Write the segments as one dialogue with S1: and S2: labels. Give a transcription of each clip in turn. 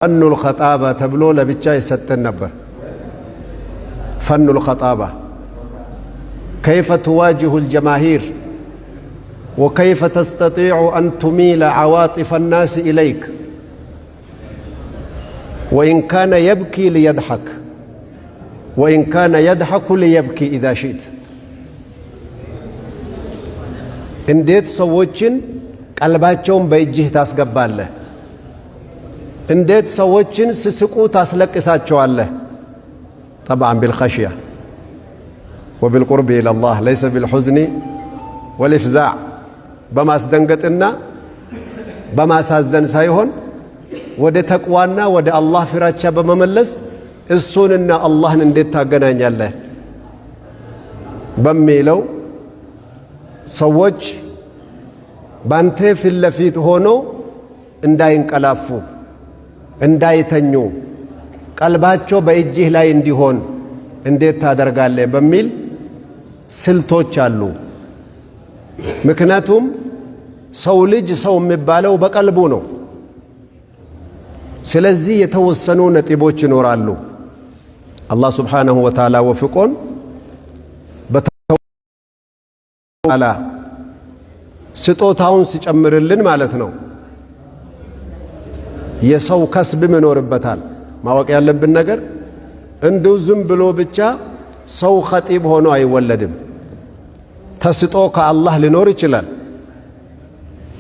S1: فن الخطابة تبلو لبتشا يستن نبر. فن الخطابة كيف تواجه الجماهير وكيف تستطيع أن تميل عواطف الناس إليك وإن كان يبكي ليضحك وإن كان يضحك ليبكي إذا شئت. እንዴት ሰዎችን ቀልባቸውን በእጅህ ታስገባለህ? እንዴት ሰዎችን ስስቁ ታስለቅሳቸዋለህ? طبعا بالخشية وبالقرب إلى الله ليس بالحزن والإفزاع በማስደንገጥና በማሳዘን ሳይሆን ወደ ተቅዋና ወደ አላህ ፍራቻ በመመለስ እሱንና አላህን እንዴት ታገናኛለህ በሚለው ሰዎች ባንተ ፊት ለፊት ሆኖ እንዳይንቀላፉ እንዳይተኙ ቀልባቸው በእጅህ ላይ እንዲሆን እንዴት ታደርጋለህ በሚል ስልቶች አሉ። ምክንያቱም ሰው ልጅ ሰው የሚባለው በቀልቡ ነው። ስለዚህ የተወሰኑ ነጥቦች ይኖራሉ። አላህ ሱብሓነሁ ወተዓላ ወፍቆን በተዓላ ስጦታውን ሲጨምርልን ማለት ነው። የሰው ከስብ ይኖርበታል። ማወቅ ያለብን ነገር እንዲሁ ዝም ብሎ ብቻ ሰው ኸጢብ ሆኖ አይወለድም። ተስጦ ከአላህ ሊኖር ይችላል፣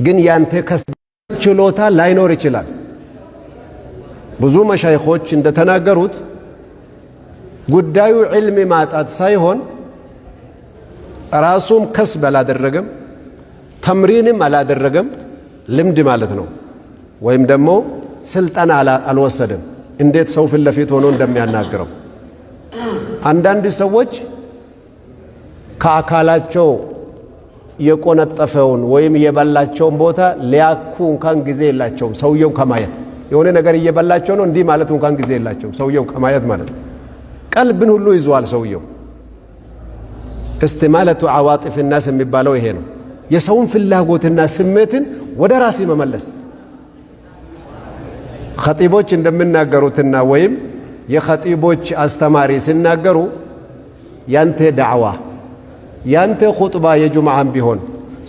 S1: ግን ያንተ ከስብ ችሎታ ላይኖር ይችላል። ብዙ መሻይኾች እንደተናገሩት ጉዳዩ ዒልም ማጣት ሳይሆን ራሱም ከስብ አላደረገም ተምሪንም አላደረገም፣ ልምድ ማለት ነው። ወይም ደግሞ ስልጠና አልወሰደም። እንዴት ሰው ፊት ለፊት ሆኖ እንደሚያናግረው አንዳንድ ሰዎች ከአካላቸው የቆነጠፈውን ወይም የበላቸውን ቦታ ሊያኩ እንኳን ጊዜ የላቸውም። ሰውየው ከማየት የሆነ ነገር እየበላቸው ነው እንዲህ ማለት እንኳን ጊዜ የላቸውም። ሰውየው ከማየት ማለት ነው። ቀልብን ሁሉ ይዟል ሰውየው። استمالة عواطف الناس የሚባለው ይሄ ነው። የሰውን ፍላጎትና ስሜትን ወደ ራስ መመለስ። ኸጢቦች እንደምናገሩትና ወይም የኸጢቦች አስተማሪ ሲናገሩ ያንተ ዳዕዋ ያንተ ኹጥባ የጁምዓም ቢሆን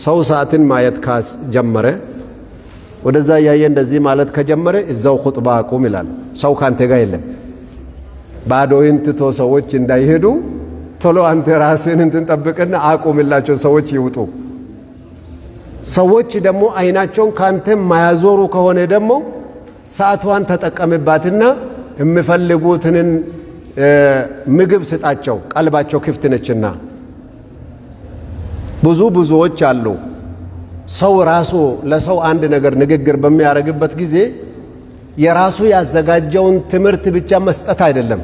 S1: ሰው ሰዓትን ማየት ካስ ጀመረ ወደዛ ያየ እንደዚህ ማለት ከጀመረ እዛው ኹጥባ አቁም ይላል። ሰው ካንተ ጋር የለም። ባዶውን ትቶ ሰዎች እንዳይሄዱ ቶሎ አንተ ራስህን እንድትጠብቅና አቁምላቸው ሰዎች ይውጡ። ሰዎች ደግሞ አይናቸውን ካንተ ማያዞሩ ከሆነ ደግሞ ሰዓቷን ተጠቀምባትና የሚፈልጉትን ምግብ ስጣቸው፣ ቀልባቸው ክፍት ነችና። ብዙዎች አሉ ሰው ራሱ ለሰው አንድ ነገር ንግግር በሚያደርግበት ጊዜ የራሱ ያዘጋጀውን ትምህርት ብቻ መስጠት አይደለም፣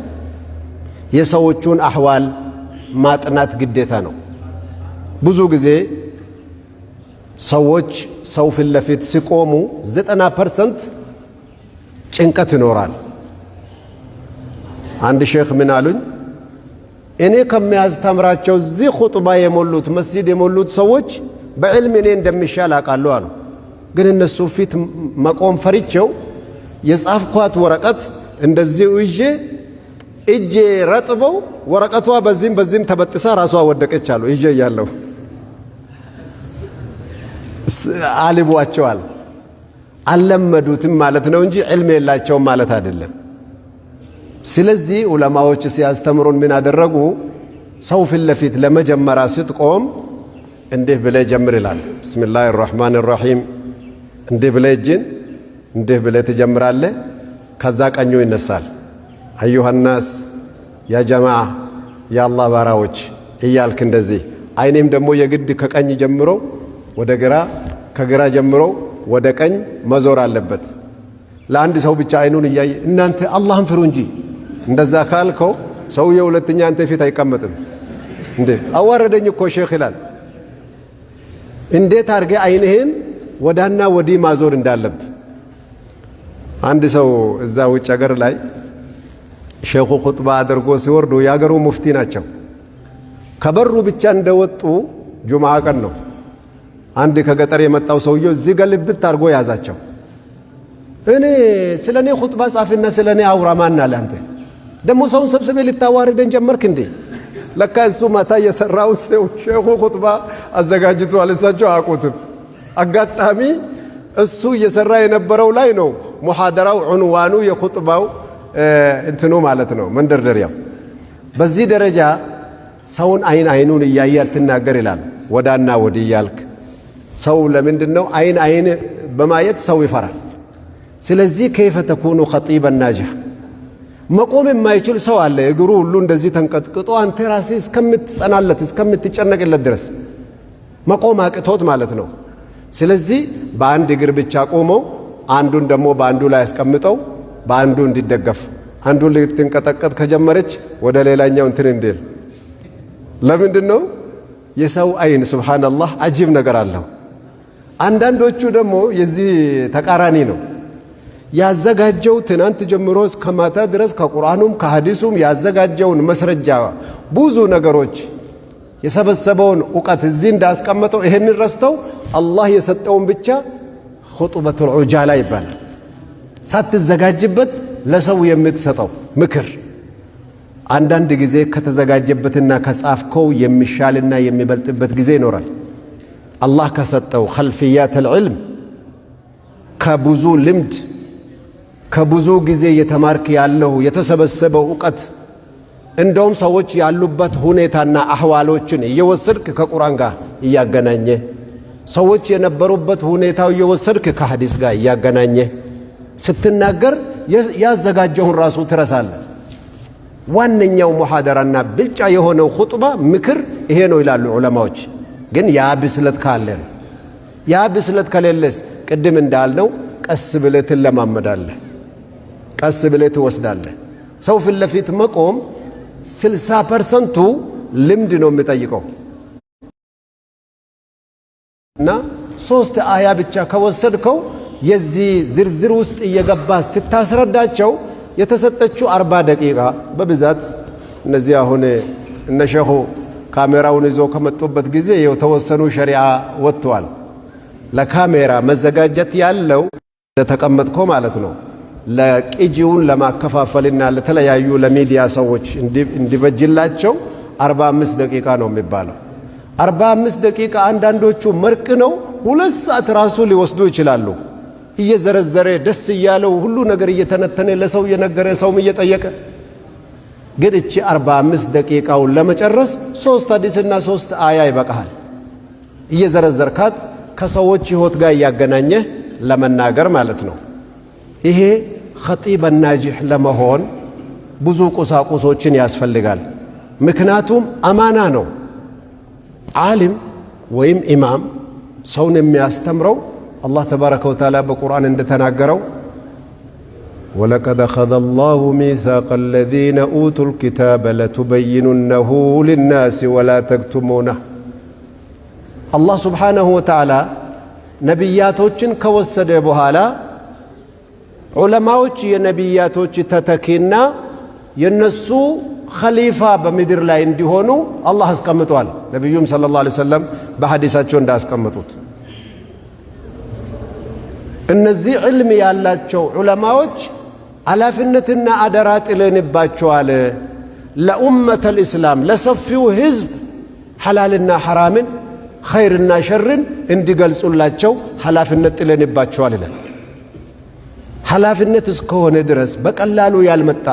S1: የሰዎቹን አህዋል ማጥናት ግዴታ ነው። ብዙ ጊዜ ሰዎች ሰው ፊት ለፊት ሲቆሙ 90% ጭንቀት ይኖራል። አንድ ሼክ ምን አሉኝ፣ እኔ ከሚያስተምራቸው እዚህ ኹጥባ የሞሉት መስጂድ የሞሉት ሰዎች በዕልም እኔ እንደሚሻል አውቃለሁ አሉ። ግን እነሱ ፊት መቆም ፈሪቸው የጻፍኳት ወረቀት እንደዚህ ይዤ እጄ ረጥበው ወረቀቷ በዚህም ተበጥሳ ራሷ ወደቀች አሉ። ይዤ ያለው አልቧቸዋል። አልለመዱትም ማለት ነው እንጂ ዕልም የላቸውም ማለት አይደለም። ስለዚህ ዑለማዎች ሲያስተምሩን ምን አደረጉ? ሰው ፊት ለፊት ለመጀመሪያ ስትቆም እንዲህ ብለህ ጀምር ይላል። ቢስሚላሂ ራህማን ራሂም እንዲህ ብለህ እጅን እንዲህ ብለህ ትጀምራለህ። ከዛ ቀኙ ይነሳል። አዩሃ ናስ ያ ጀማዓ የአላህ ባራዎች እያልክ እንደዚህ። አይኔም ደግሞ የግድ ከቀኝ ጀምሮ ወደ ግራ ከግራ ጀምሮ ወደ ቀኝ መዞር አለበት። ለአንድ ሰው ብቻ አይኑን እያየ እናንተ አላህን ፍሩ እንጂ እንደዛ ካልከው ሰውየው ሁለተኛ አንተ ፊት አይቀመጥም። እንዴ አዋረደኝ እኮ ሼክ ይላል። እንዴት አድርገ አይንህን ወዳና ወዲህ ማዞር እንዳለብ። አንድ ሰው እዛ ውጭ ሀገር ላይ ሼኹ ኹጥባ አድርጎ ሲወርዱ ያገሩ ሙፍቲ ናቸው። ከበሩ ብቻ እንደወጡ ጁምዓ ቀን ነው። አንድ ከገጠር የመጣው ሰውየው እዚህ ገልብት አድርጎ ያዛቸው። እኔ ስለኔ ኹጥባ ጻፍና ስለኔ አውራ ማን አለ አንተ ደሞ ሰውን ሰብስበ ልታዋርደን ጀመርክ እንዴ ለካ እሱ ማታ የሰራው ሰው ሼኹ ኹጥባ አዘጋጅቷል እሳቸው አቆትም አጋጣሚ እሱ እየሰራ የነበረው ላይ ነው ሙሐደራው ዑንዋኑ የኹጥባው እንትኑ ማለት ነው መንደርደሪያው በዚህ ደረጃ ሰውን አይኑን እያየ አትናገር ይላል ወዳና ወዲ ያልክ ሰው ለምንድነው አይን በማየት ሰው ይፈራል ስለዚህ كيف تكون خطيبا ناجحا መቆም የማይችል ሰው አለ እግሩ ሁሉ እንደዚህ ተንቀጥቅጦ አንተ ራስህ እስከምትጸናለት እስከምትጨነቅለት ድረስ መቆም አቅቶት ማለት ነው ስለዚህ በአንድ እግር ብቻ ቆሞ አንዱን ደግሞ በአንዱ ላይ ያስቀምጠው በአንዱ እንዲደገፍ አንዱ ልትንቀጠቀጥ ከጀመረች ወደ ሌላኛው እንትን እንዲል ለምንድነው የሰው አይን ሱብሃንአላህ አጂብ ነገር አለው አንዳንዶቹ ደግሞ የዚህ ተቃራኒ ነው ያዘጋጀው ትናንት ጀምሮ እስከ ማታ ድረስ ከቁርአኑም ከሐዲሱም ያዘጋጀውን መስረጃ ብዙ ነገሮች የሰበሰበውን ዕውቀት እዚህ እንዳስቀመጠው ይሄን ረስተው አላህ የሰጠውን ብቻ ኹጥበቱል ዑጃላ ይባላል ሳትዘጋጅበት ለሰው የምትሰጠው ምክር አንዳንድ ጊዜ ከተዘጋጀበትና ከጻፍከው የሚሻልና የሚበልጥበት ጊዜ ይኖራል አላህ ከሰጠው ኸልፊያተል ዒልም ከብዙ ልምድ ከብዙ ጊዜ የተማርክ ያለው የተሰበሰበው ዕውቀት እንደውም ሰዎች ያሉበት ሁኔታና አህዋሎችን እየወሰድክ ከቁርአን ጋር እያገናኘ ሰዎች የነበሩበት ሁኔታው እየወሰድክ ከሐዲስ ጋር እያገናኘ ስትናገር ያዘጋጀውን ራሱ ትረሳለህ ዋነኛው ሙሐደራና ብልጫ የሆነው ኹጥባ ምክር ይሄ ነው ይላሉ ዑለማዎች ግን ያ ብስለት ካለ ነው ያ ብስለት ከሌለስ ቅድም እንዳልነው ቀስ ብለህ ትለማመዳለህ ቀስ ብለህ ትወስዳለህ ሰው ፊት ለፊት መቆም 60% ልምድ ነው የሚጠይቀው እና 3 አያ ብቻ ከወሰድከው የዚህ ዝርዝር ውስጥ እየገባ ስታስረዳቸው የተሰጠችው 40 ደቂቃ በብዛት እነዚህ አሁን እነሸሁ ካሜራውን ይዞ ከመጡበት ጊዜ የተወሰኑ ሸሪዓ ወጥቷል ለካሜራ መዘጋጀት ያለው ለተቀመጥከው ማለት ነው ለቅጂውን ለማከፋፈልና ለተለያዩ ለሚዲያ ሰዎች እንዲበጅላቸው 45 ደቂቃ ነው የሚባለው 45 ደቂቃ አንዳንዶቹ መርቅ ነው 2 ሰዓት ራሱ ሊወስዱ ይችላሉ እየዘረዘረ ደስ እያለው ሁሉ ነገር እየተነተነ ለሰው እየነገረ ሰውም እየጠየቀ ግን እቺ 45 ደቂቃውን ለመጨረስ 3 ሐዲስና 3 አያ ይበቃል እየዘረዘርካት ከሰዎች ህይወት ጋር ያገናኘ ለመናገር ማለት ነው ይሄ ኸጢብ ናጂህ ለመሆን ብዙ ቁሳቁሶችን ያስፈልጋል ምክንያቱም አማና ነው ዓሊም ወይም ኢማም ሰውን የሚያስተምረው አላህ ተባረከ ወተዓላ በቁርአን እንደተናገረው ወለቀድ አኸዘ አላሁ ሚሳቀ الذين اوتوا الكتاب لتبيننه للناس ولا تكتمونه አላህ ሱብሓነሁ ወተዓላ ነቢያቶችን ከወሰደ በኋላ ዑለማዎች የነቢያቶች ተተኪና የነሱ ኸሊፋ በምድር ላይ እንዲሆኑ አላህ አስቀምጧል ነብዩም ሰለላሁ ዐለይሂ ወሰለም በሐዲሳቸው እንዳስቀምጡት እነዚህ ዕልም ያላቸው ዑለማዎች ኃላፊነትና አደራ ጥለንባቸዋል ለኡመተል እስላም ለሰፊው ህዝብ ሐላልና ሐራምን ኸይርና ሸርን እንዲገልጹላቸው ኃላፊነት ጥለንባቸዋል ይላል ኃላፊነት እስከሆነ ድረስ በቀላሉ ያልመጣ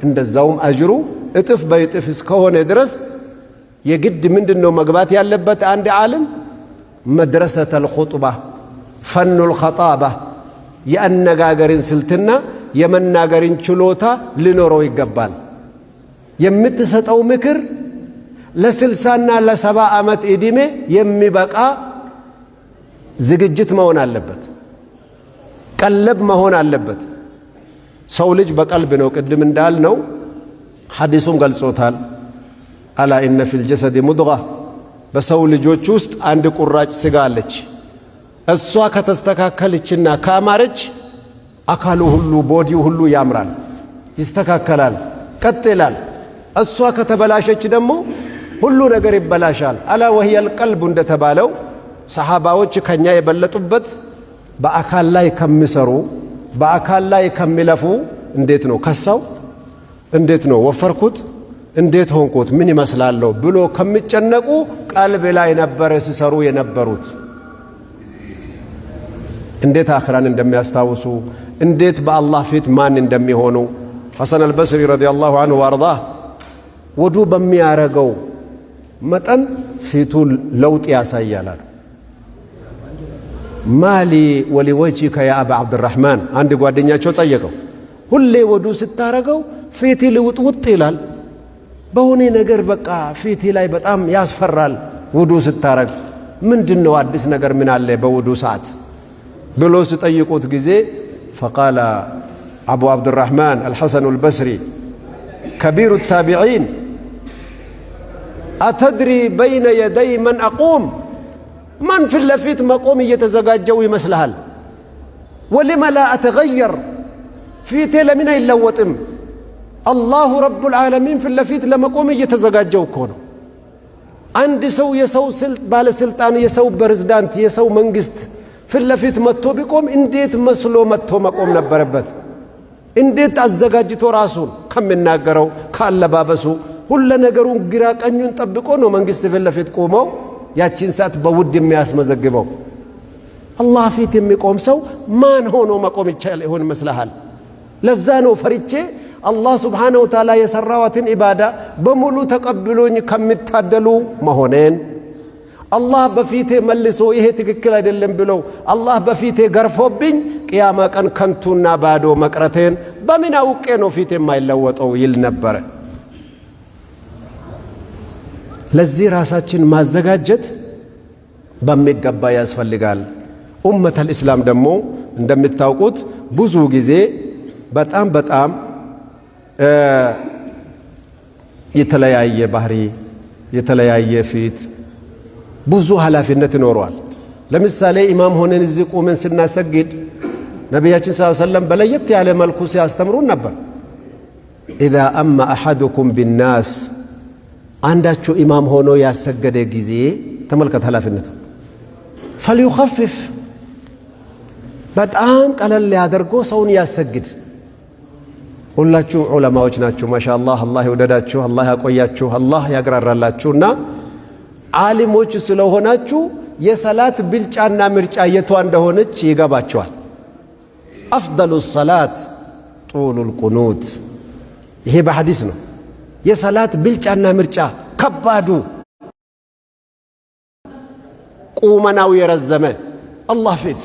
S1: እንደዛውም አጅሩ እጥፍ በእጥፍ እስከሆነ ድረስ የግድ ምንድነው መግባት ያለበት አንድ ዓለም መድረሰተል ኹጥባ ፈኑል ኸጣባ የአነጋገርን ስልትና የመናገርን ችሎታ ሊኖረው ይገባል የምትሰጠው ምክር ለ60ና ለ70 ዓመት እድሜ የሚበቃ ዝግጅት መሆን አለበት ቀለብ መሆን አለበት ሰው ልጅ በቀልብ ነው ቅድም እንዳልነው ሐዲሱም ገልጾታል አላ ኢነ ፊል ጀሰድ ሙድጋ በሰው ልጆች ውስጥ አንድ ቁራጭ ስጋ አለች እሷ ከተስተካከለችና ካማረች አካሉ ሁሉ ቦዲው ሁሉ ያምራል ይስተካከላል ቀጥ ይላል እሷ ከተበላሸች ደግሞ ሁሉ ነገር ይበላሻል አላ ወህየል ቀልብ እንደተባለው ሰሃባዎች ከኛ የበለጡበት በአካል ላይ ከሚሰሩ በአካል ላይ ከሚለፉ እንዴት ነው ከሳው እንዴት ነው ወፈርኩት እንዴት ሆንኩት ምን ይመስላል ብሎ ከሚጨነቁ ቀልብ ላይ ነበር ሲሰሩ የነበሩት እንዴት አኺራን እንደሚያስታውሱ እንዴት በአላህ ፊት ማን እንደሚሆኑ ሐሰን አልበስሪ ረዲየላሁ ዐንሁ ወአርዳህ ወዱ በሚያረገው መጠን ፊቱ ለውጥ ያሳያል ማሊ ወሊወጅሂከ ያ አባ አብዱራህማን አንድ ጓደኛቸው ጠየቀው ሁሌ ወዱ ስታረገው ፊቲ ልውጥውጥ ይላል በሆነ ነገር በቃ ፊቲ ላይ በጣም ያስፈራል ወዱ ስታረግ ምንድነው አዲስ ነገር ምን አለ በወዱ ሰዓት ብሎ ሲጠይቁት ጊዜ فقال أبو عبد الرحمن الحسن البصري كبير التابعين أتدري بين يدي من أقوم من في اللفيت مقوم يتزقاجوي مسلهل ولما لا أتغير في تيل من يلوتم الله رب العالمين في اللفيت لما قوم يتزقاجو كونه عند سو يسو بالسلطان يسو برزدانت يسو منجست في اللفيت متو بكم انديت مسلو متو مقوم نبربت انديت أزقاجتو راسون كم من ناقروا كاللبابسو ሁሉ ነገሩን ግራ ቀኙን ጠብቆ ነው መንግስት ፊት ቆመው ያቺን ሰዓት በውድ የሚያስመዘግበው አላህ ፊት የሚቆም ሰው ማን ሆኖ መቆም ይችላል መስለሃል ለዛ ነው ፈርቼ አላህ Subhanahu Wa Ta'ala የሰራዋትን ኢባዳ በሙሉ ተቀብሎኝ ከሚታደሉ መሆኔን አላህ በፊቴ መልሶ ይሄ ትክክል አይደለም ብለው አላህ በፊቴ ገርፎብኝ ቂያማ ቀን ከንቱና ባዶ መቅረቴን በምን አውቄ ነው ፊቴ የማይለወጠው ይል ነበር ለዚህ ራሳችን ማዘጋጀት በሚገባ ያስፈልጋል ኡመተል እስላም ደግሞ እንደምታውቁት ብዙ ጊዜ በጣም የተለያየ ባህሪ የተለያየ ፊት ብዙ ኃላፊነት ይኖረዋል ለምሳሌ ኢማም ሆነን እዚህ ቆመን ስናሰግድ ነብያችን ሰለላሁ ዐለይሂ ወሰለም በለየት ያለ መልኩ ሲያስተምሩን ነበር اذا اما احدكم بالناس አንዳቸው ኢማም ሆኖ ያሰገደ ጊዜ ተመልከት ኃላፊነቱ فليخفف በጣም ቀለል ያደርጎ ሰውን ያሰግድ ሁላችሁ ዑለማዎች ናችሁ ማሻአላህ አላህ ይወደዳችሁ አላህ ያቆያችሁ አላህ ያግራራላችሁና ዓሊሞች ስለሆናችሁ የሰላት ብልጫና ምርጫ የቷ እንደሆነች ይገባችኋል أفضل الصلاة طول القنوت ይሄ በሐዲስ ነው የሰላት ብልጫና ምርጫ ከባዱ ቁመናው የረዘመ አላህ ፊት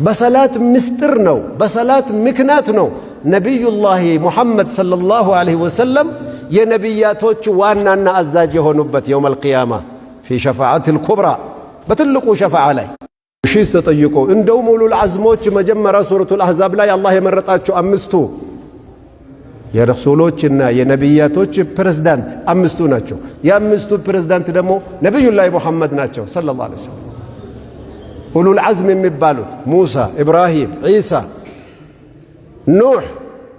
S1: በሰላት ምስጥር ነው በሰላት ምክንያት ነው ነብዩላህ ሙሐመድ ሰለላሁ ዐለይሂ ወሰለም የነብያቶች ዋናና አዛዥ የሆኑበት የውመል ቂያማ في شفاعة الكبرى በትልቁ ሸፋዓ ላይ ሺስ ተጠይቆ እንደው ሙሉል አዝሞች መጀመሪያ ሱረቱል አህዛብ ላይ አላህ የመረጣቸው አምስቱ የረሱሎችና የነብያቶች ፕሬዝዳንት አምስቱ ናቸው የአምስቱ ፕሬዝዳንት ደግሞ ነብዩላህ ሙሐመድ ናቸው ሰለላሁ ዐለይሂ ወሰለም ኡሉል አዝም የሚባሉት ሙሳ ኢብራሂም ኢሳ ኑህ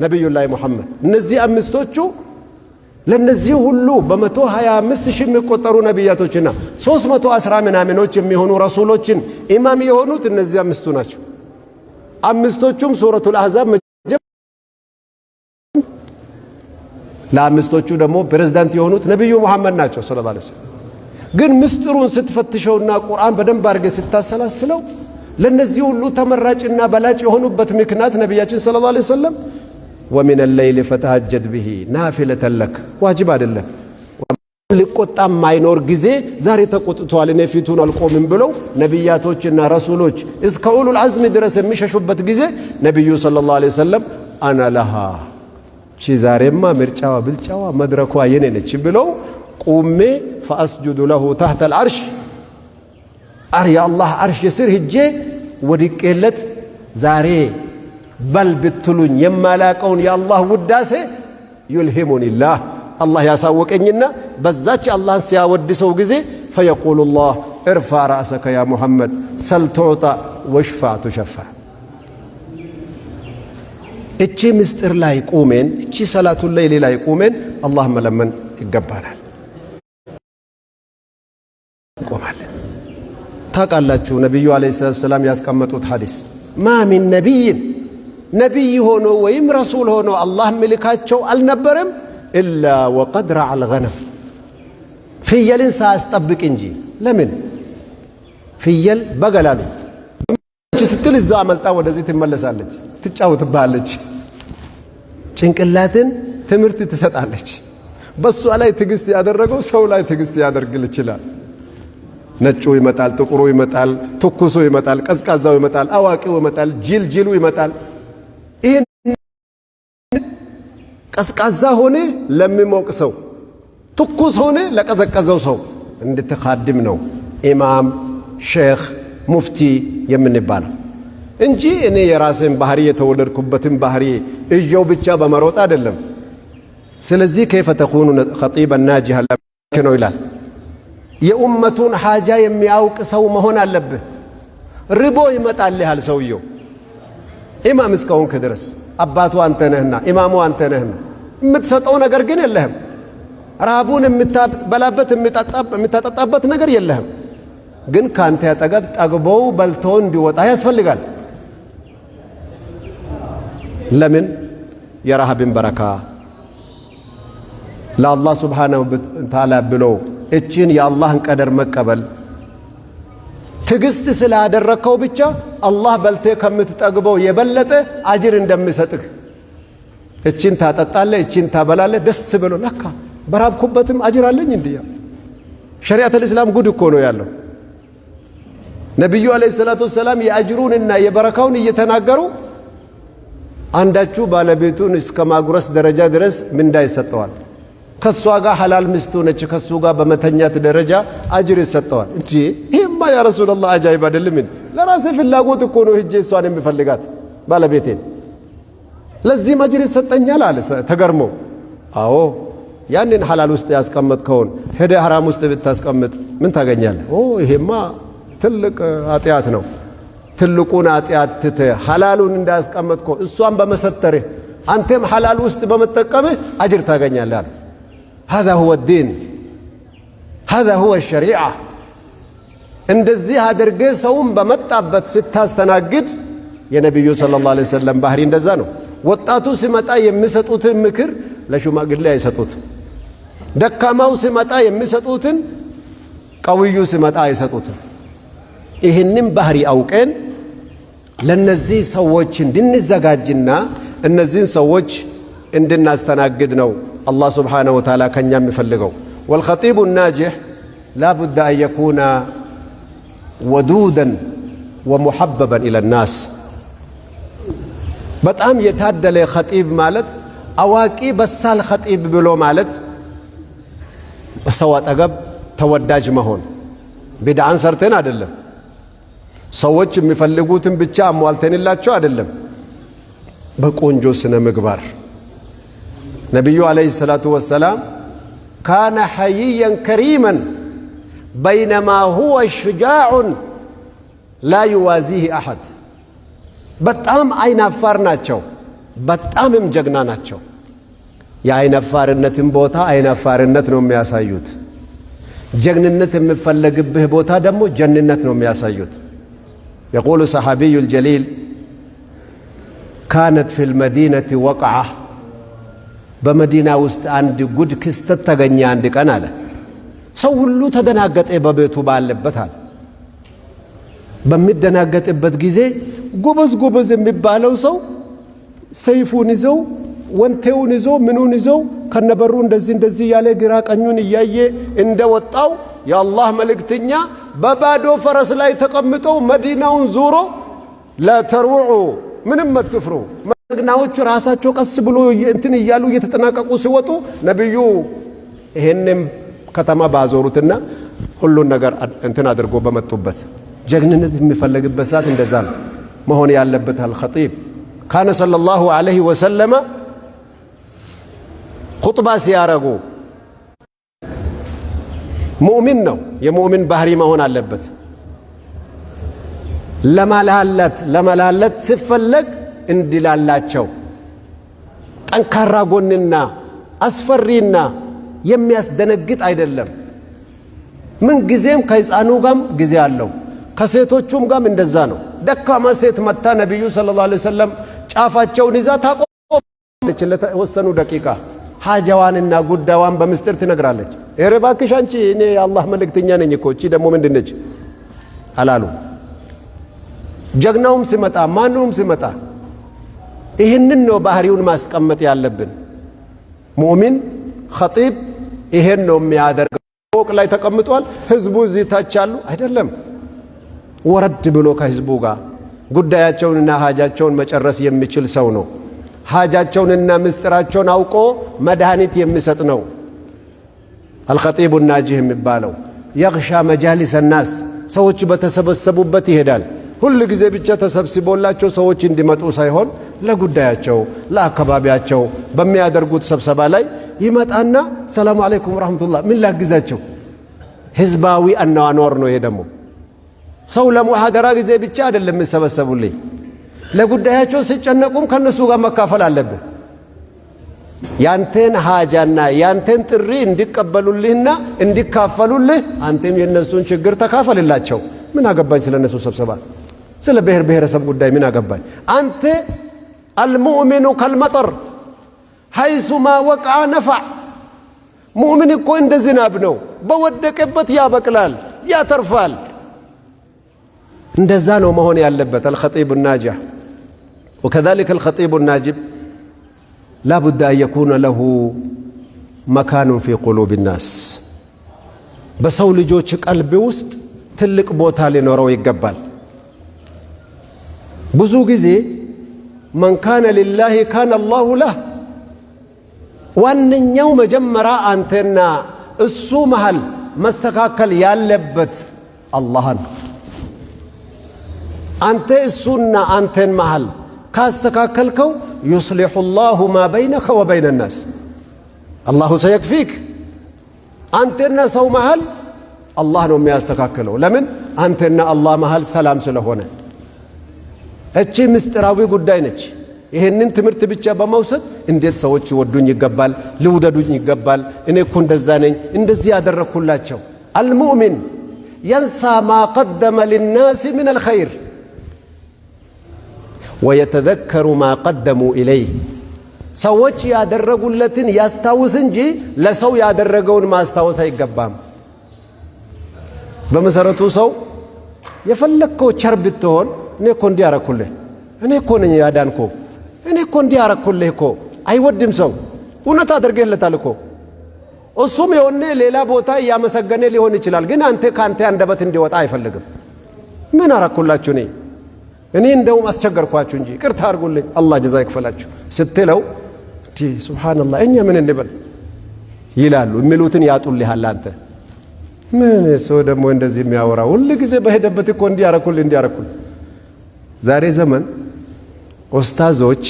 S1: ነብዩላህ ሙሐመድ እነዚህ አምስቶቹ ለነዚህ ሁሉ በ125,000 የሚቆጠሩ ነብያቶችና 310 ምናምኖች የሚሆኑ ረሱሎችን ኢማም የሆኑት እነዚህ አምስቱ ናቸው አምስቶቹም ሱረቱል አህዛብ ለአምስቶቹ ደግሞ ፕሬዝዳንት የሆኑት ነብዩ ሙሐመድ ናቸው ሰለላሁ ዐለይሂ ወሰለም ግን ምስጥሩን ስትፈትሸውና ቁርአን በደንብ አድርገህ ስታሰላስለው ለነዚህ ሁሉ ተመራጭና በላጭ የሆኑበት ምክንያት ነብያችን ሰለላሁ ዐለይሂ ወሰለም ومن الليل فتهجد به نافلة لك واجب አይደለም ሊቆጣም ማይኖር ጊዜ ዛሬ ተቆጥቷል እኔ ፊቱን አልቆምም ብለው ነብያቶችና ረሱሎች እስከ ኡሉል አዝም ድረስ የሚሸሹበት ጊዜ ነብዩ ሰለላሁ ዐለይሂ ወሰለም አና ለሃ ዛሬማ ምርጫዋ ብልጫዋ መድረኳ የኔ ነች ብለው ቁሜ فاسجد له تحت العرش يا الله عرش يسر ሄጄ ወድቄለት ዛሬ በል ብትሉኝ የማላቀውን የአላህ ውዳሴ يلهمني الله الله ያሳወቀኝና በዛች አላህን ሲያወድሰው ጊዜ فيقول الله ارفع رأسك يا محمد سل تعطى واشفع تشفع እቺ ምስጥር ላይ ቆመን እቺ ሰላቱል ለይል ላይ ቆመን አላህ መለመን ይገባናል ቆማለን ታቃላችሁ ነብዩ አለይሂ ሰላም ያስቀመጡት ሐዲስ ማ ሚን ነቢይን ነቢይ ሆኖ ወይም ረሱል ሆኖ አላህ ምልካቸው አልነበረም ኢላ ወቀድ ረዐል ገነም ፍየልን ሳያስጠብቅ እንጂ። ለምን ፍየል በገላሉ ስትል እዛ አመልጣ ወደዚህ ትመለሳለች፣ ትጫወትባለች፣ ጭንቅላትን ትምህርት ትሰጣለች። በሷ ላይ ትዕግስት ያደረገው ሰው ላይ ትዕግስት ያደርግል ይችላል። ነጩ ይመጣል፣ ጥቁሩ ይመጣል፣ ትኩሱ ይመጣል፣ ቀዝቃዛው ይመጣል፣ አዋቂው ይመጣል፣ ጅልጅሉ ይመጣል። ይሄን ቀዝቃዛ ሆነ ለሚሞቅ ሰው፣ ትኩስ ሆነ ለቀዘቀዘው ሰው እንድትኻድም ነው ኢማም ሼኽ ሙፍቲ የምንባለው እንጂ እኔ የራሴን ባህሪ የተወለድኩበትን ባህሪ እየው ብቻ በመሮጥ አይደለም። ስለዚህ ከይፈ ተኩኑ ኸጢበን ናጂሃ ነው ይላል። የኡመቱን ሓጃ የሚያውቅ ሰው መሆን አለብህ። ርቦ ይመጣልሃል ሰውየው ኢማም እስከሆንክ ድረስ አባቱ አንተ ነህና ኢማሙ አንተ ነህና የምትሰጠው ነገር ግን የለህም። ረሃቡን የምታበላበት የምታጠጣበት ነገር የለህም። ግን ካንተ ያጠገብ ጠግቦው በልቶ እንዲወጣ ያስፈልጋል። ለምን? የረሃብን በረካ ለአላህ ሱብሓነሁ ወተዓላ ብሎ እችን የአላህን ቀደር መቀበል ትዕግስት ስላደረከው ብቻ አላህ በልቴ ከምትጠግበው የበለጠ አጅር እንደሚሰጥህ እችን ታጠጣለህ፣ እችን ታበላለህ። ደስ ብሎ ለካ በራብኩበትም አጅር አለኝ እንዲያ ሸሪዓተል ኢስላም ጉድ እኮ ነው ያለው። ነቢዩ ዓለይሂ ሰላቱ ወሰላም የአጅሩንና የበረካውን እየተናገሩ አንዳችሁ ባለቤቱን እስከ ማጉረስ ደረጃ ድረስ ምንዳ ይሰጠዋል። ከሷ ጋር ሐላል ሚስቱ ነች፣ ከሱ ጋር በመተኛት ደረጃ አጅር ይሰጠዋል። እንጂ ይሄማ ያ ረሱላህ አጃይብ አይደለም? ለራሴ ፍላጎት እኮ ነው ሂጄ እሷን የሚፈልጋት ባለቤቴን፣ ለዚህም አጅር ይሰጠኛል አለ ተገርሞ። አዎ ያንን ሐላል ውስጥ ያስቀመጥከውን ሄደ ሐራም ውስጥ ብታስቀምጥ ምን ታገኛለህ? ይሄማ ትልቅ ኃጢአት ነው። ትልቁን ኃጢአት ትተህ ሐላሉን እንዳስቀመጥከው እሷን በመሰተርህ አንተም ሐላል ውስጥ በመጠቀምህ አጅር ታገኛለህ አለ። هذا هو الدين هذا هو الشريعة። እንደዚህ አድርገህ ሰውን በመጣበት ስታስተናግድ የነቢዩ ሰለላሁ ዐለይሂ ወሰለም ባህሪ እንደዛ ነው። ወጣቱ ሲመጣ የሚሰጡትን ምክር ለሽማግሌ አይሰጡትም። ደካማው ሲመጣ የሚሰጡትን ቀውዩ ሲመጣ አይሰጡትም። ይህንም ባህሪ አውቀን ለነዚህ ሰዎች እንድንዘጋጅና እነዚህን ሰዎች እንድናስተናግድ ነው አላህ ስብሓነሁ ወተዓላ ከኛ የሚፈልገው። ወልኸጢቡ ናጂሕ ላቡደ አን የኩነ ወዱደን ወሙሐበበን ኢለናስ። በጣም የታደለ ኸጢብ ማለት አዋቂ በሳል ኸጢብ ብሎ ማለት ሰው አጠገብ ተወዳጅ መሆን። ቢድዓን ሰርተን አይደለም፣ ሰዎች የሚፈልጉትን ብቻ አሟልተንላቸው አይደለም፣ በቆንጆ ስነ ምግባር። ነቢዩ ዓለይሂ ሰላቱ ወሰላም ካነ ሐይየን ከሪመን በይነማ ሁወ ሹጃዑን ላ ዩዋዚህ አሐድ። በጣም አይናፋር ናቸው፣ በጣምም ጀግና ናቸው። የአይናፋርነትን ቦታ አይናፋርነት ነው የሚያሳዩት። ጀግንነት የሚፈለግብህ ቦታ ደግሞ ጀንነት ነው የሚያሳዩት። የቁሉ ሰሓቢዩ ልጀሊል ካነት ፊል መዲነቲ ወቅዓ። በመዲና ውስጥ አንድ ጉድ ክስተት ተገኘ አንድ ቀን አለ። ሰው ሁሉ ተደናገጠ በቤቱ ባለበት አለ። በሚደናገጥበት ጊዜ ጎበዝ ጎበዝ የሚባለው ሰው ሰይፉን ይዘው ወንቴውን ይዞ ምኑን ይዞ ከነበሩ እንደዚህ ያለ ግራ ቀኙን እያየ እንደወጣው የአላህ መልእክተኛ በባዶ ፈረስ ላይ ተቀምጠው መዲናውን ዞሮ ለተርውዑ ምንም አትፍሩ፣ መግናዎቹ ራሳቸው ቀስ ብሎ እንትን እያሉ እየተጠናቀቁ ሲወጡ ነብዩ ይሄንም ከተማ ባዞሩትና ሁሉን ነገር እንትን አድርጎ በመጡበት። ጀግንነት የሚፈልግበት ሰዓት እንደዛ ነው መሆን ያለበት። አልኸጢብ ካነ ሰለላሁ ዐለይሂ ወሰለም ኹጥባ ሲያረጉ ሙእሚን ነው፣ የሙእሚን ባህሪ መሆን አለበት። ለመላለት ሲፈለግ እንዲላላቸው ጠንካራ ጎንና አስፈሪና የሚያስደነግጥ አይደለም። ምን ጊዜም ከሕፃኑ ጋም ጊዜ አለው፣ ከሴቶቹም ጋም እንደዛ ነው። دكما سيت متى نبي صلى الله عليه وسلم ጫፋቸውን ይዛ ታቆመች ለተወሰኑ ደቂቃ ሐጃዋንና ጉዳዋን በሚስጥር ትነግራለች ኧረ እባክሽ አንቺ እኔ የአላህ መልእክተኛ ነኝ እኮ እቺ ደግሞ ምንድነች አላሉ ጀግናውም ሲመጣ ማንንም ሲመጣ ይሄንን ነው ባህሪውን ማስቀመጥ ያለብን ሙእሚን ኸጢብ ይሄን ነው የሚያደርገው ፎቅ ላይ ተቀምጧል ህዝቡ እዚህ ታቻሉ አይደለም ወረድ ብሎ ከህዝቡ ጋር ጉዳያቸውንና ሐጃቸውን መጨረስ የሚችል ሰው ነው ሐጃቸውንና ምስጥራቸውን አውቆ መድኃኒት የሚሰጥ ነው الخطيب الناجح የሚባለው يغشى مجالس الناس ሰዎች በተሰበሰቡበት ይሄዳል ሁሉ ጊዜ ብቻ ተሰብስቦላቸው ሰዎች እንዲመጡ ሳይሆን ለጉዳያቸው ለአካባቢያቸው በሚያደርጉት ስብሰባ ላይ ይመጣና ሰላም አለይኩም ወራህመቱላህ ምን ላግዛቸው ህዝባዊ አኗኗር ነው ይሄደሞ ሰው ለሙሐደራ ጊዜ ብቻ አይደለም የሚሰበሰቡልኝ ለጉዳያቸው ሲጨነቁም ከነሱ ጋር መካፈል አለበት ያንተን ሐጃና ያንተን ጥሪ እንዲቀበሉልህና እንዲካፈሉልህ አንተም የነሱን ችግር ተካፈልላቸው ምን አገባኝ ስለነሱ ስብሰባ ስለ ብሔር ብሔረሰብ ጉዳይ ምን አገባኝ አንተ المؤمن كالمطر حيث ما وقع نفع مؤمن እኮ እንደ ዝናብ ነው በወደቀበት ያበቅላል ያተርፋል እንደዛ ነው መሆን ያለበት الخطيب الناجح وكذلك الخطيب الناجب لا بد أن يكون له مكان في قلوب الناس በሰው ልጆች ቀልብ ውስጥ ትልቅ ቦታ ሊኖረው ይገባል ብዙ ጊዜ من كان لله كان الله له ዋነኛው መጀመሪያ አንተና እሱ መሃል መስተካከል ያለበት አላህ ነው አንተ እሱና አንተን መሃል ካስተካከልከው يصلح الله ما بينك وبين الناس الله سيكفيك አንተና ሰው መሃል አላህ ነው የሚያስተካክለው ለምን አንተና አላህ መሃል ሰላም ስለሆነ እቺ ምስጥራዊ ጉዳይ ነች ይሄንን ትምርት ብቻ በመውሰድ እንዴት ሰዎች ይወዱኝ ይገባል ልውደዱኝ ይገባል እኔ እኮ እንደዛ ነኝ እንደዚህ ያደረኩላቸው المؤمن ينسى ما قدم للناس من الخير ويتذكر ما قدموا إليه ሰዎች ያደረጉለትን ያስታውስ እንጂ ለሰው ያደረገውን ማስታወስ አይገባም በመሰረቱ ሰው የፈለከው ቸር ብትሆን እኔ እኮ እንዲያረኩልህ እኔ እኮ ነኝ ያዳንኩ እኔ እኮ እንዲያረኩልህ እኮ አይወድም ሰው እውነት አድርገህለታል እኮ እሱም የሆነ ሌላ ቦታ ያመሰገነ ሊሆን ይችላል ግን አንተ ካንተ አንደበት እንዲወጣ አይፈልግም ምን አረኩላችሁ እኔ እንደውም አስቸገርኳችሁ እንጂ ይቅርታ አድርጉልኝ አላህ ጀዛ ይክፈላችሁ ስትለው ሱብሃንአላህ እኛ ምን እንበል ይላሉ የሚሉትን ያጡልሃል አንተ ምን ሰው ደግሞ እንደዚህ የሚያወራ ሁሉ ጊዜ በሄደበት እኮ እንዲያረኩልኝ ዛሬ ዘመን ኡስታዞች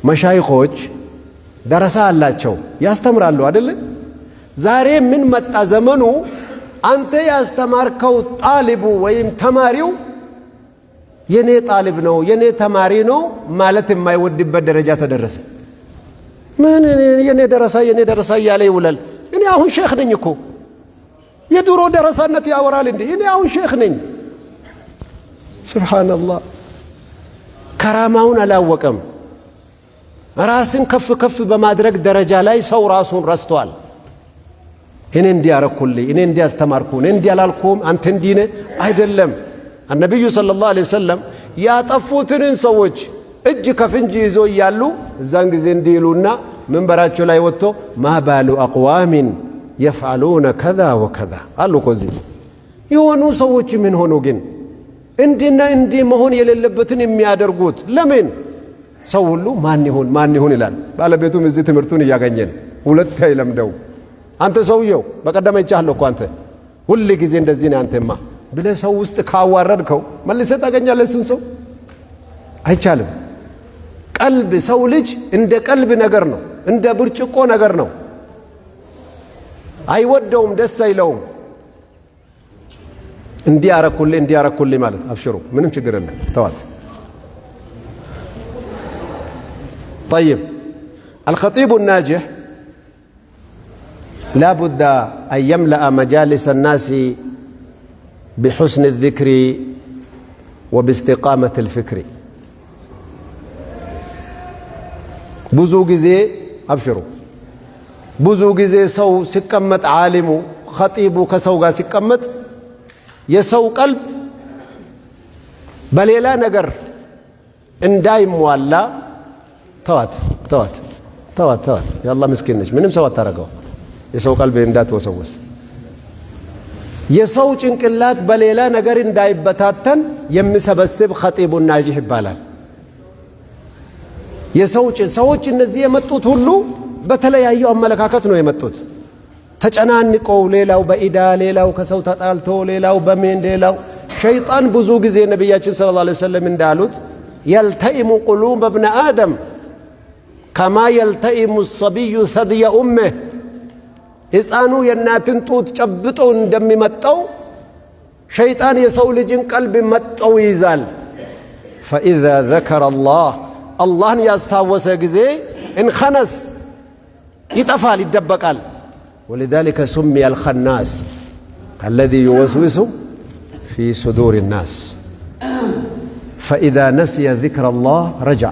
S1: መሻይኾች ደረሳ አላቸው ያስተምራሉ አይደል ዛሬ ምን መጣ ዘመኑ አንተ ያስተማርከው ጣሊቡ ወይም ተማሪው የኔ ጣሊብ ነው የኔ ተማሪ ነው ማለት የማይወድበት ደረጃ ተደረሰ ምን የኔ ደረሳ ያለ ይውላል እኔ አሁን ሼኽ ነኝ እኮ የድሮ ደረሳነት ያወራል እንዴ እኔ አሁን ሼኽ ነኝ ሱብሃንአላህ ከራማውን አላወቀም ራስን ከፍ በማድረግ ደረጃ ላይ ሰው ራሱን ረስቷል እኔ እንዲያረኩልኝ እኔ እንዲያስተማርኩ እኔ እንዲያላልኩም አንተ እንዲነ አይደለም النبي صلى الله عليه وسلم ያጠፉትን ሰዎች እጅ ከፍንጅ ይዞ ይያሉ እዛን ጊዜ እንዲሉና መንበራቸው ላይ ወጥቶ ما بال اقوام يفعلون كذا وكذا አሉ ኮዚ የሆኑ ሰዎች ምን ሆኖ ግን እንዲና እንዲ መሆን የሌለበትን የሚያደርጉት ለምን ሰው ሁሉ ማን ይሁን ይላል ባለቤቱም እዚህ ትምርቱን ያገኘን ሁለት አይለምደው አንተ ሰውየው በቀደም ይቻለው እኮ አንተ ሁሉ ጊዜ እንደዚህ ነው አንተማ ብለ ሰው ውስጥ ካዋረድከው መልሰህ ታገኛለህ እሱን ሰው አይቻልም ቀልብ ሰው ልጅ እንደ ቀልብ ነገር ነው እንደ ብርጭቆ ነገር ነው አይወደውም ደስ አይለውም እንዲያረኩልኝ ማለት አብሽሩ ምንም ችግር የለም ተዋት طيب الخطيب الناجح لا بد أن يملأ مجالس الناس بحسن الذكر وباستقامة الفكر بزو جزي أبشروا بزو جزي سو سكمت عالمو خطيبو كسوغا سكمت يسو قلب بليلا نجر انداي موالا توات توات توات توات يا الله مسكينش منم سوات ترقوا يسو قلب اندات وسوس يسو ጭንቅላት በሌላ ነገር እንዳይበታተን የሚሰበስብ خطيب ናጂህ ይባላል። ሰዎች እነዚህ የመጡት ሁሉ በተለያዩ አመለካከት ነው የመጡት። ተጨናንቀው ሌላው በኢዳ ሌላው ከሰው ተጣልቶ ሌላው በምን ሌላው ሸይጣን ብዙ ጊዜ ነብያችን ሰለላሁ ዐለይሂ ወሰለም እንዳሉት يلتئم قلوب ابن آدم كما يلتئم الصبي ثدي أمه ሕፃኑ የእናትን ጡት ጨብጦ እንደሚመጣው ሸይጣን የሰው ልጅን ቀልብ መጣው ይዛል። فإذا ذكر الله ያስታወሰ ጊዜ እንخنس ይጠፋል ይደበቃል። ولذلك سمي الخناس الذي يوسوس في صدور الناس فإذا نسي ذكر الله رجع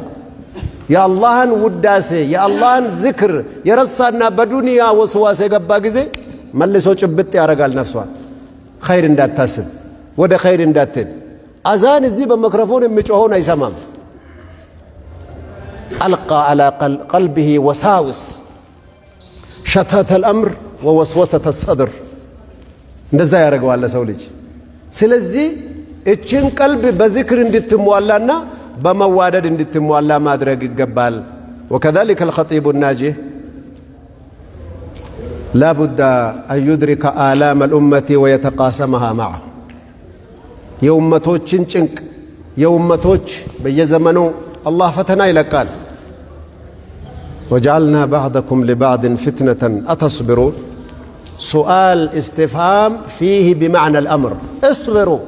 S1: يا الله وداسه يا الله ذكر يرسانا بدنيا وسواس يغبا غزي ملسو ጭብጥ ያረጋል ነፍሷን خير እንዳታስብ ወደ خير እንዳትል አዛን እዚህ በመክሮፎን የሚጮኸውን አይሰማም ألقى على قلبه وساوس شتات الأمر ووسوسة الصدر እንደዛ ያረጋዋል ለሰው ልጅ ስለዚህ እችን ቀልብ በዝክር እንድትሟላና بموادد انتموالا ما درق الجبال وكذلك الخطيب الناجح لا بد أن يدرك آلام الأمة ويتقاسمها معه يومتوش چنچنك يومتوش بيزمنو الله فتنا إلى قال وجعلنا بعضكم لبعض فتنة أتصبرون سؤال استفهام فيه بمعنى الأمر اصبروا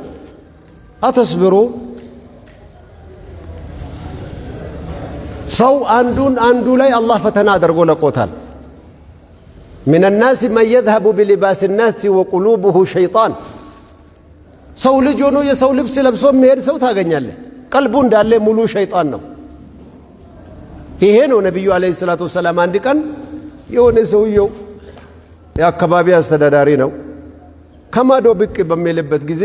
S1: أتصبروا ሰው አንዱ ላይ አላህ ፈተና አድርጎ ለቆታል من الناس من يذهب بلباس الناس وقلوبه شيطان ሰው ልጅ ሆኖ የሰው ልብስ ለብሶ የሚሄድ ሰው ታገኛለህ ቀልቡ እንዳለ ሙሉ ሸይጣን ነው ይሄ ነው ነብዩ አለይሂ ሰላቱ ወሰለም አንድ ቀን የሆነ ሰውየው የአካባቢ አስተዳዳሪ ነው ከማዶ ብቅ በሚልበት ጊዜ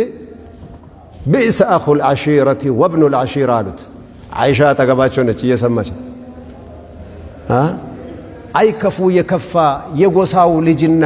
S1: بئس أخو العشيرة وابن العشيرة አሉት አይሻ ተገባቸው ነች እየሰማች አይከፉ የከፋ የጎሳው ልጅና